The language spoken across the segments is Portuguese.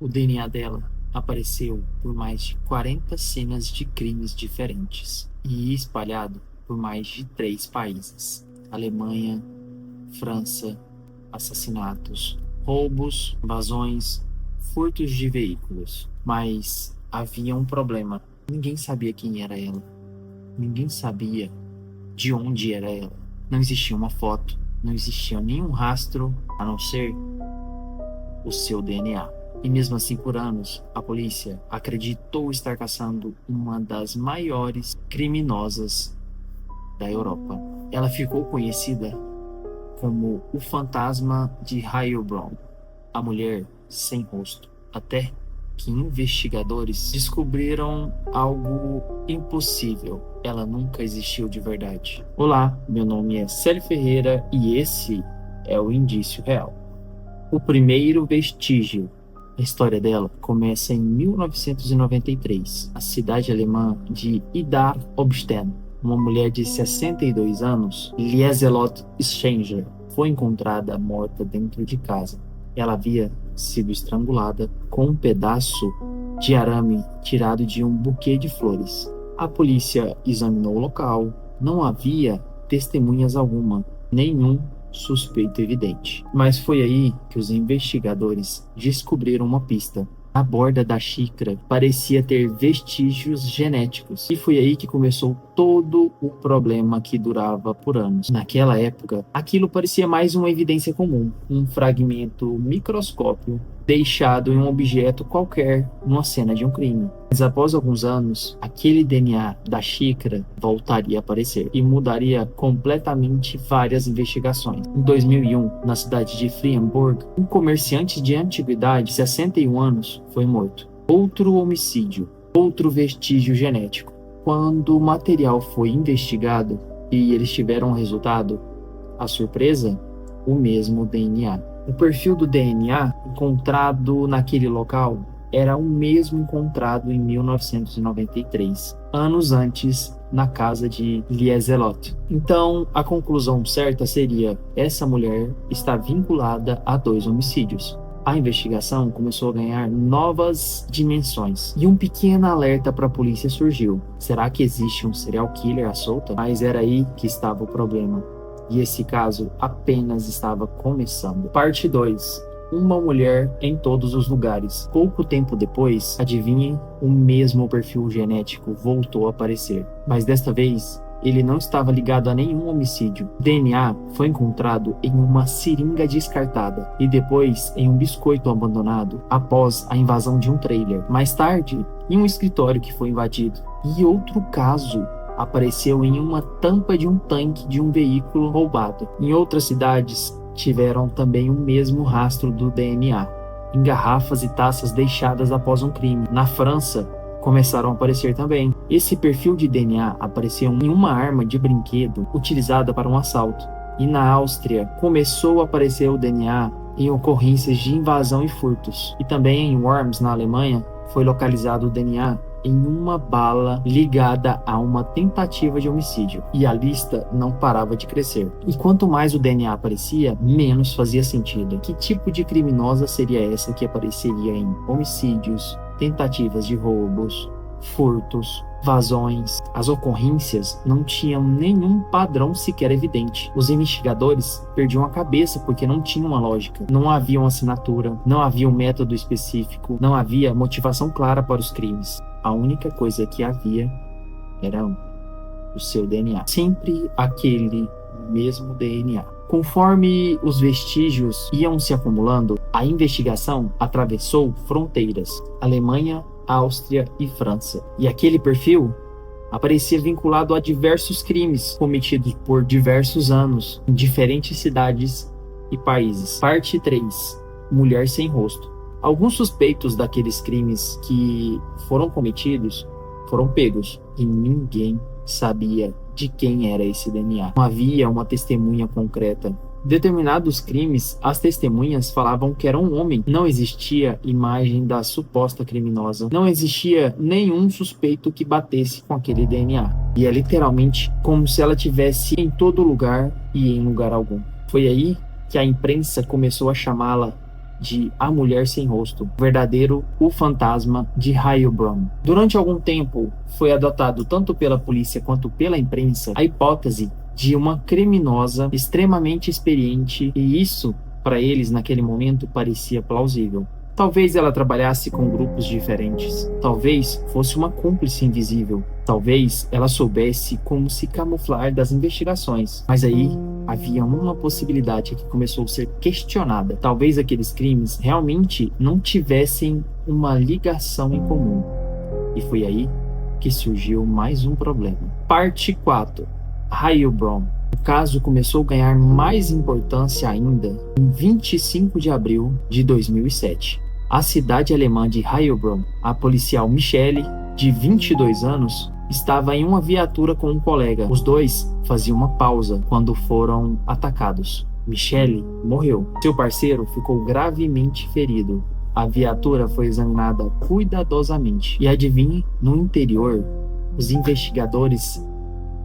O DNA dela apareceu por mais de 40 cenas de crimes diferentes e espalhado por mais de 3 países: Alemanha, França, assassinatos, roubos, invasões, furtos de veículos. Mas havia um problema: ninguém sabia quem era ela, ninguém sabia de onde era ela. Não existia uma foto, não existia nenhum rastro a não ser o seu DNA. E mesmo assim, por anos, a polícia acreditou estar caçando uma das maiores criminosas da Europa. Ela ficou conhecida como o fantasma de Heilbronn, a mulher sem rosto, até que investigadores descobriram algo impossível: ela nunca existiu de verdade. Olá, meu nome é Célio Ferreira e esse é o Indício Real. O primeiro vestígio. A história dela começa em 1993, a cidade alemã de Idar Oberstein. Uma mulher de 62 anos, Lieselot Schenger, foi encontrada morta dentro de casa. Ela havia sido estrangulada com um pedaço de arame tirado de um buquê de flores. A polícia examinou o local. Não havia testemunhas alguma, nenhum suspeito evidente. Mas foi aí que os investigadores descobriram uma pista. A borda da xícara parecia ter vestígios genéticos. E foi aí que começou todo o problema que durava por anos. Naquela época, aquilo parecia mais uma evidência comum, um fragmento microscópio deixado em um objeto qualquer numa cena de um crime. Mas após alguns anos, aquele DNA da xícara voltaria a aparecer e mudaria completamente várias investigações. Em 2001, na cidade de Friedberg, um comerciante de antiguidade, 61 anos, foi morto. Outro homicídio, outro vestígio genético. Quando o material foi investigado e eles tiveram um resultado, a surpresa, o mesmo DNA. O perfil do DNA encontrado naquele local era o mesmo encontrado em 1993, anos antes, na casa de Lieselot. Então, a conclusão certa seria: essa mulher está vinculada a 2 homicídios. A investigação começou a ganhar novas dimensões e um pequeno alerta para a polícia surgiu. Será que existe um serial killer à solta? Mas era aí que estava o problema. E esse caso apenas estava começando. Parte 2. Uma mulher em todos os lugares. Pouco tempo depois, adivinhem, o mesmo perfil genético voltou a aparecer. Mas desta vez, ele não estava ligado a nenhum homicídio. O DNA foi encontrado em uma seringa descartada e depois em um biscoito abandonado após a invasão de um trailer. Mais tarde, em um escritório que foi invadido. E outro caso apareceu em uma tampa de um tanque de um veículo roubado. Em outras cidades, tiveram também o mesmo rastro do DNA, em garrafas e taças deixadas após um crime. Na França, começaram a aparecer também. Esse perfil de DNA apareceu em uma arma de brinquedo utilizada para um assalto. E na Áustria, começou a aparecer o DNA em ocorrências de invasão e furtos. E também em Worms, na Alemanha, foi localizado o DNA em uma bala ligada a uma tentativa de homicídio. E a lista não parava de crescer. E quanto mais o DNA aparecia, menos fazia sentido. Que tipo de criminosa seria essa que apareceria em homicídios, tentativas de roubos, furtos, vazões? As ocorrências não tinham nenhum padrão sequer evidente. Os investigadores perdiam a cabeça porque não tinha uma lógica. Não havia uma assinatura, não havia um método específico, não havia motivação clara para os crimes. A única coisa que havia era o seu DNA. Sempre aquele mesmo DNA. Conforme os vestígios iam se acumulando, a investigação atravessou fronteiras: Alemanha, Áustria e França. E aquele perfil aparecia vinculado a diversos crimes cometidos por diversos anos em diferentes cidades e países. Parte 3. Mulher sem rosto. Alguns suspeitos daqueles crimes que foram cometidos foram pegos e ninguém sabia de quem era esse DNA. Não havia uma testemunha concreta. Determinados crimes, as testemunhas falavam que era um homem. Não existia imagem da suposta criminosa. Não existia nenhum suspeito que batesse com aquele DNA. E é literalmente como se ela tivesse em todo lugar e em lugar algum. Foi aí que a imprensa começou a chamá-la de A Mulher Sem Rosto, o fantasma de Heilbronn. Durante algum tempo, foi adotado tanto pela polícia quanto pela imprensa a hipótese de uma criminosa extremamente experiente, e isso, para eles naquele momento, parecia plausível. Talvez ela trabalhasse com grupos diferentes. Talvez fosse uma cúmplice invisível. Talvez ela soubesse como se camuflar das investigações. Mas aí havia uma possibilidade que começou a ser questionada. Talvez aqueles crimes realmente não tivessem uma ligação em comum. E foi aí que surgiu mais um problema. Parte 4. Heilbronn. O caso começou a ganhar mais importância ainda em 25 de abril de 2007. A cidade alemã de Heilbronn, a policial Michelle, de 22 anos, estava em uma viatura com um colega. Os dois faziam uma pausa quando foram atacados. Michelle morreu. Seu parceiro ficou gravemente ferido. A viatura foi examinada cuidadosamente. E adivinhe, no interior, os investigadores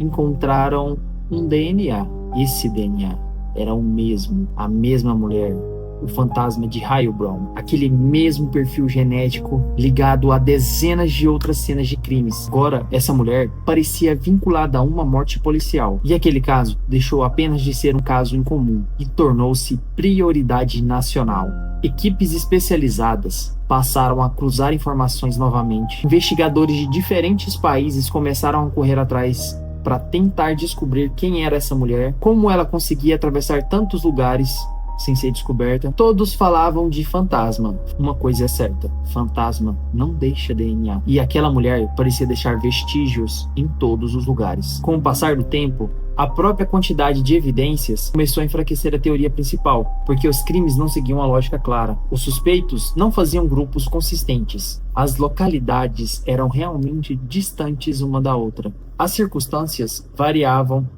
encontraram um DNA. Esse DNA era o mesmo, a mesma mulher, o fantasma de Heilbronn, aquele mesmo perfil genético ligado a dezenas de outras cenas de crimes. Agora, essa mulher parecia vinculada a uma morte policial, e aquele caso deixou apenas de ser um caso incomum e tornou-se prioridade nacional. Equipes especializadas passaram a cruzar informações novamente. Investigadores de diferentes países começaram a correr atrás para tentar descobrir quem era essa mulher, como ela conseguia atravessar tantos lugares sem ser descoberta. Todos falavam de fantasma. Uma coisa é certa: fantasma não deixa DNA. E aquela mulher parecia deixar vestígios em todos os lugares. Com o passar do tempo, a própria quantidade de evidências começou a enfraquecer a teoria principal, porque os crimes não seguiam uma lógica clara. Os suspeitos não faziam grupos consistentes. As localidades eram realmente distantes uma da outra. As circunstâncias variavam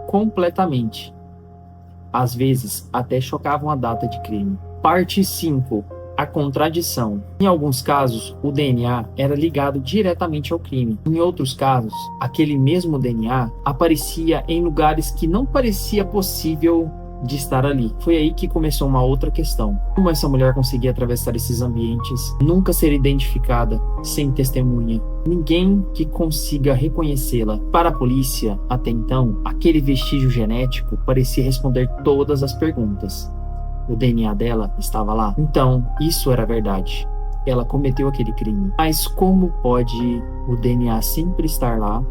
completamente. Às vezes, até chocavam a data de crime. Parte 5. A contradição. Em alguns casos, o DNA era ligado diretamente ao crime. Em outros casos, aquele mesmo DNA aparecia em lugares que não parecia possível de estar ali. Foi aí que começou uma outra questão. Como essa mulher conseguia atravessar esses ambientes, nunca ser identificada, sem testemunha? Ninguém que consiga reconhecê-la. Para a polícia, até então, aquele vestígio genético parecia responder todas as perguntas. O DNA dela estava lá. Então, isso era verdade. Ela cometeu aquele crime. Mas como pode o DNA sempre estar lá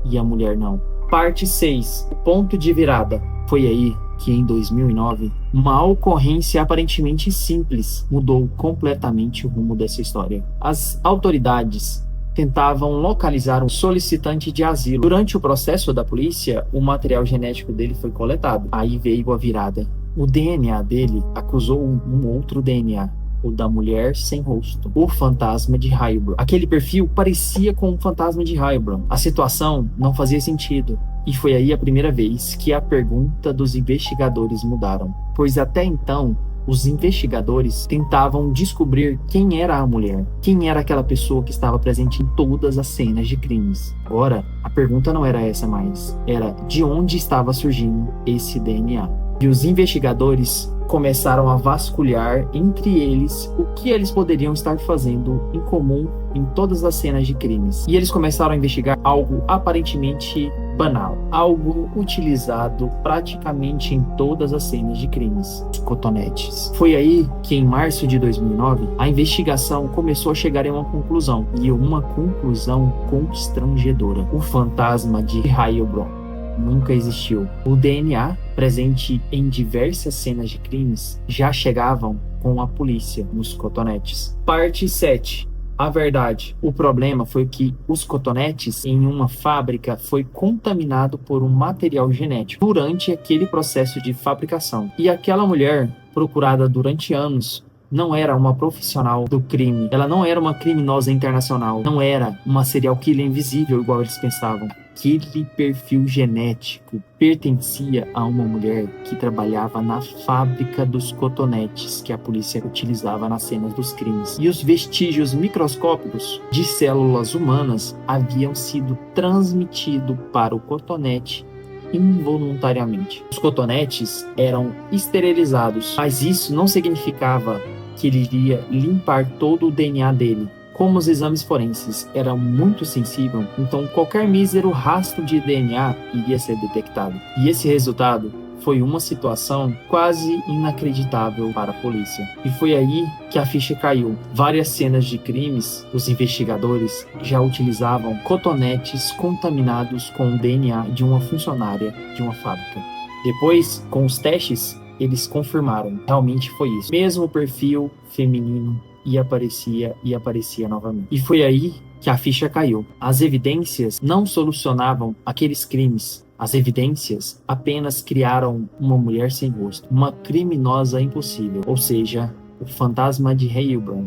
e a mulher não? Parte 6. O ponto de virada. Foi aí que, em 2009, uma ocorrência aparentemente simples mudou completamente o rumo dessa história. As autoridades tentavam localizar um solicitante de asilo. Durante o processo da polícia, o material genético dele foi coletado. Aí veio a virada. O DNA dele acusou um outro DNA, o da Mulher Sem Rosto, o fantasma de Heilbronn. Aquele perfil parecia com o fantasma de Heilbronn. A situação não fazia sentido. E foi aí a primeira vez que a pergunta dos investigadores mudaram, pois até então os investigadores tentavam descobrir quem era a mulher, quem era aquela pessoa que estava presente em todas as cenas de crimes. Agora, a pergunta não era essa mais, era de onde estava surgindo esse DNA. E os investigadores começaram a vasculhar entre eles o que eles poderiam estar fazendo em comum em todas as cenas de crimes. E eles começaram a investigar algo aparentemente banal, algo utilizado praticamente em todas as cenas de crimes: os cotonetes. Foi aí que, em março de 2009, a investigação começou a chegar em uma conclusão, e uma conclusão constrangedora: o fantasma de Heilbronn nunca existiu. O DNA presente em diversas cenas de crimes já chegavam com a polícia nos cotonetes. Parte 7. A verdade. O problema foi que os cotonetes em uma fábrica foi contaminado por um material genético durante aquele processo de fabricação. E aquela mulher, procurada durante anos, não era uma profissional do crime. Ela não era uma criminosa internacional. Não era uma serial killer invisível, igual eles pensavam. Aquele perfil genético pertencia a uma mulher que trabalhava na fábrica dos cotonetes que a polícia utilizava nas cenas dos crimes. E os vestígios microscópicos de células humanas haviam sido transmitidos para o cotonete involuntariamente. Os cotonetes eram esterilizados, mas isso não significava que ele iria limpar todo o DNA dele. Como os exames forenses eram muito sensíveis, então qualquer mísero rastro de DNA iria ser detectado. E esse resultado foi uma situação quase inacreditável para a polícia. E foi aí que a ficha caiu. Várias cenas de crimes, os investigadores já utilizavam cotonetes contaminados com o DNA de uma funcionária de uma fábrica. Depois, com os testes, eles confirmaram, realmente foi isso. Mesmo perfil feminino e aparecia novamente. E foi aí que a ficha caiu. As evidências não solucionavam aqueles crimes. As evidências apenas criaram uma mulher sem rosto, uma criminosa impossível, ou seja, o fantasma de Heilbronn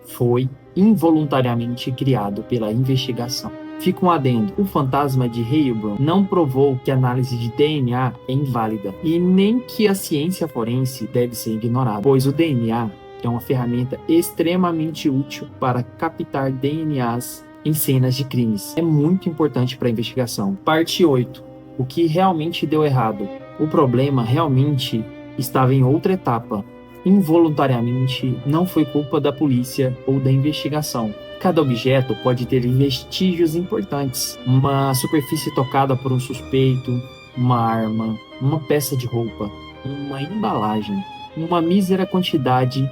foi involuntariamente criado pela investigação. Fica um adendo, o fantasma de Heilbronn não provou que a análise de DNA é inválida e nem que a ciência forense deve ser ignorada, pois o DNA é uma ferramenta extremamente útil para captar DNAs em cenas de crimes. É muito importante para a investigação. Parte 8. O que realmente deu errado? O problema realmente estava em outra etapa. Involuntariamente, não foi culpa da polícia ou da investigação. Cada objeto pode ter vestígios importantes. Uma superfície tocada por um suspeito, uma arma, uma peça de roupa, uma embalagem, uma mísera quantidade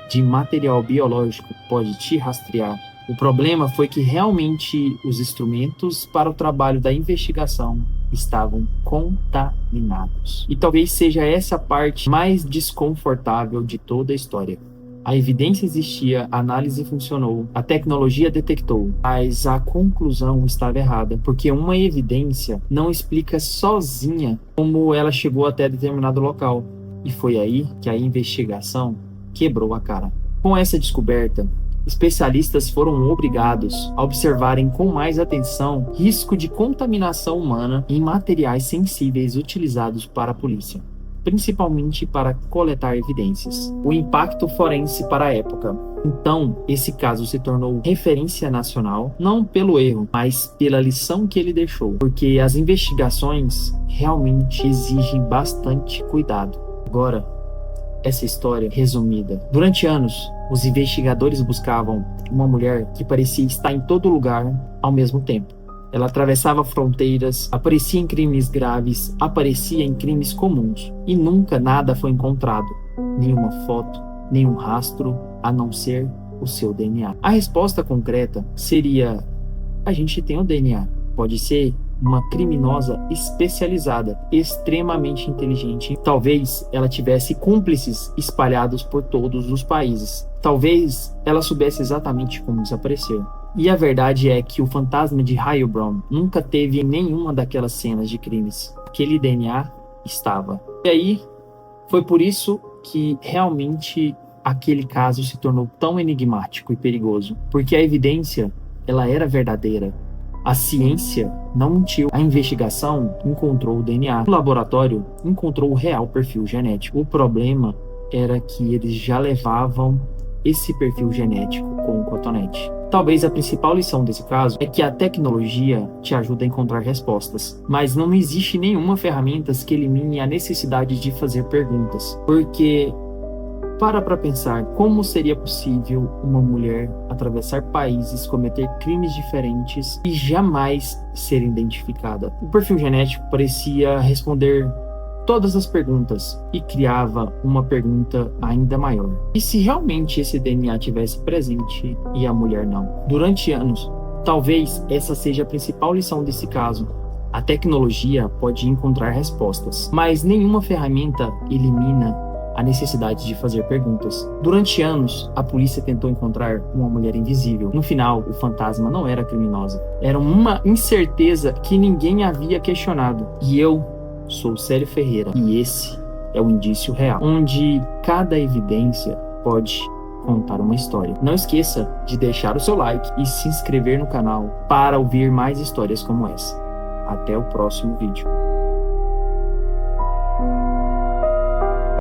de material biológico pode te rastrear. O problema foi que realmente os instrumentos para o trabalho da investigação estavam contaminados. E talvez seja essa a parte mais desconfortável de toda a história. A evidência existia, a análise funcionou, a tecnologia detectou, mas a conclusão estava errada, porque uma evidência não explica sozinha como ela chegou até determinado local. E foi aí que a investigação quebrou a cara. Com essa descoberta, especialistas foram obrigados a observarem com mais atenção risco de contaminação humana em materiais sensíveis utilizados para a polícia, principalmente para coletar evidências. O impacto forense para a época. Então, esse caso se tornou referência nacional, não pelo erro, mas pela lição que ele deixou, porque as investigações realmente exigem bastante cuidado. Agora, essa história resumida. Durante anos, os investigadores buscavam uma mulher que parecia estar em todo lugar ao mesmo tempo. Ela atravessava fronteiras, aparecia em crimes graves, aparecia em crimes comuns. E nunca nada foi encontrado. Nenhuma foto, nenhum rastro, a não ser o seu DNA. A resposta concreta seria: a gente tem o DNA. Pode ser uma criminosa especializada, extremamente inteligente. Talvez ela tivesse cúmplices espalhados por todos os países. Talvez ela soubesse exatamente como desaparecer. E a verdade é que o fantasma de Heilbronn nunca teve nenhuma daquelas cenas de crimes. Aquele DNA estava. E aí, foi por isso que realmente aquele caso se tornou tão enigmático e perigoso. Porque a evidência, ela era verdadeira. A ciência não mentiu. A investigação encontrou o DNA. O laboratório encontrou o real perfil genético. O problema era que eles já levavam esse perfil genético com o cotonete. Talvez a principal lição desse caso é que a tecnologia te ajuda a encontrar respostas, mas não existe nenhuma ferramenta que elimine a necessidade de fazer perguntas. Porque para pensar como seria possível uma mulher atravessar países, cometer crimes diferentes e jamais ser identificada. O perfil genético parecia responder todas as perguntas e criava uma pergunta ainda maior. E se realmente esse DNA tivesse presente e a mulher não? Durante anos, talvez essa seja a principal lição desse caso. A tecnologia pode encontrar respostas, mas nenhuma ferramenta elimina a necessidade de fazer perguntas. Durante anos, a polícia tentou encontrar uma mulher invisível. No final, o fantasma não era criminosa. Era uma incerteza que ninguém havia questionado. E eu sou Célio Ferreira. E esse é o Indício Real, onde cada evidência pode contar uma história. Não esqueça de deixar o seu like e se inscrever no canal para ouvir mais histórias como essa. Até o próximo vídeo.